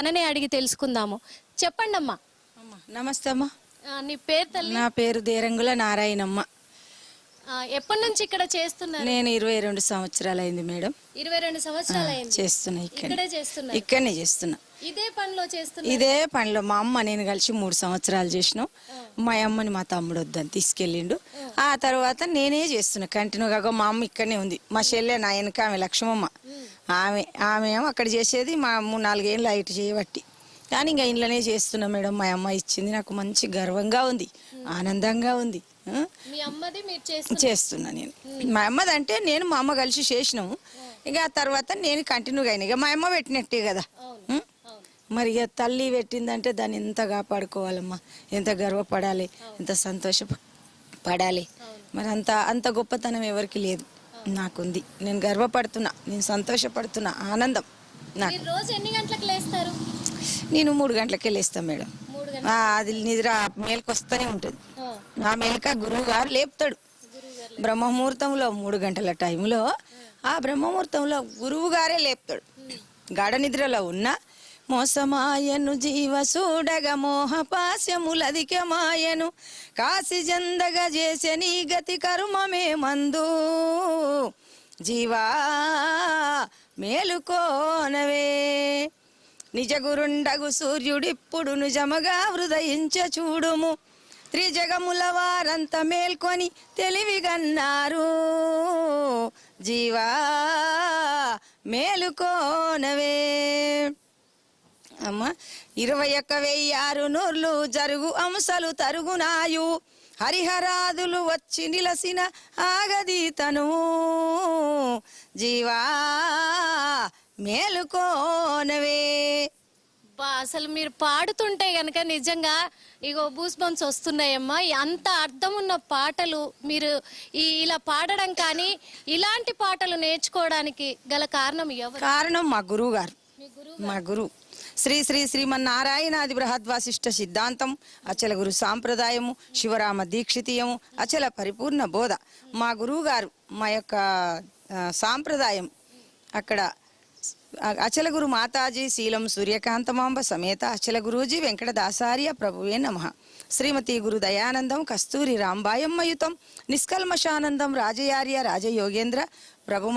అననే అడిగి తెలుసుకుందాము. చెప్పండి అమ్మా. నమస్తే అమ్మా. నీ పేరు తల్లి? నా పేరు దేరంగుల నారాయణమ్మ. ఎప్పటి నుంచి ఇక్కడ చేస్తున్నారు? నేను 22 సంవత్సరాలు అయింది మేడం. 22 సంవత్సరాలు అయింది చేస్తున్నా. ఇక్కడే చేస్తున్నా? ఇక్కడనే చేస్తున్నా. ఇదే పనిలో చేస్తున్నా? ఇదే పనిలో మా అమ్మ నేను కలిసి 3 సంవత్సరాలు చేసినాం. మా అమ్మని మా తమ్ముడు వద్దని తీసుకెళ్ళిండు. ఆ తర్వాత నేనే చేస్తున్నా కంటిన్యూగా. మా అమ్మ ఇక్కడనే ఉంది. మా చెల్లె నా వెనక ఆమె లక్ష్మమ్మ, ఆమె ఏమో అక్కడ చేసేది. మా 3-4 ఏళ్ళు లైట్ చేయబట్టి కానీ ఇంకా ఇంట్లోనే చేస్తున్నా మేడం. మా అమ్మ ఇచ్చింది నాకు మంచి గర్వంగా ఉంది, ఆనందంగా ఉంది. చేస్తున్నా నేను. మా అమ్మది అంటే నేను మా అమ్మ కలిసి చేసినాము. ఇక ఆ తర్వాత నేను కంటిన్యూగా అయినా. ఇక మా అమ్మ పెట్టినట్టే కదా. మరి ఇక తల్లి పెట్టిందంటే దాన్ని ఎంత కాపాడుకోవాలమ్మా, ఎంత గర్వపడాలి, ఎంత సంతోషపడాలి. మరి అంత గొప్పతనం ఎవరికి లేదు, నాకుంది. నేను గర్వపడుతున్నా, నేను సంతోషపడుతున్నా, ఆనందం నాకు. రోజు ఎన్ని గంటలకు లేస్తారు? నేను 3 గంటలకే లేస్తాను మేడం. అది నిద్ర మేలుకొస్తూనే ఉంటుంది. ఆ మేలుక గురువు గారు లేపుతాడు బ్రహ్మముహూర్తంలో. 3 గంటల టైంలో ఆ బ్రహ్మముహూర్తంలో గురువు గారే లేపుతాడు. గాఢ నిద్రలో ఉన్న మోసమాయను జీవ చూడగ మోహపాస్యములధికమాయను కాసి జందగ చేసే నీ గతి కర్మమే మందు జీవా మేలుకోనవే. నిజ గురుండగు సూర్యుడిప్పుడు నిజముగా హృదయించ చూడుము త్రిజగముల వారంత మేల్కొని తెలివిగన్నారు జీవా మేలుకోనవే. అమ్మ 21,600 జరుగు అంశలు తరుగునాయు హరిహరాదులు వచ్చి నిలసిన ఆగదీతను జీవా మేలుకోనవే. అసలు మీరు పాడుతుంటే గనక నిజంగా ఇగో బూస్ బంప్స్ వస్తున్నాయమ్మా. అంత అర్థం ఉన్న పాటలు మీరు ఇలా పాడడం కానీ ఇలాంటి పాటలు నేర్చుకోవడానికి గల కారణం ఎవరు? కారణం మా గురువు గారు. మా గురువు శ్రీ శ్రీ శ్రీమన్నారాయణాది బృహద్వాసిష్ట సిద్ధాంతం, అచల గురు సాంప్రదాయము, శివరామ దీక్షితీయము, అచల పరిపూర్ణ బోధ. మా గురువు గారు మా యొక్క సాంప్రదాయం అక్కడ అచల గురు మాతాజీ శీలం సూర్యకాంతమాంబ సమేత అచల గురూజీ వెంకటదాసార్య ప్రభువే నమః. శ్రీమతి గురు దయానందం కస్తూరి రాంబాయమ్మయుతం నిష్కల్మషానందం రాజయార్య రాజయోగేంద్ర ప్రభు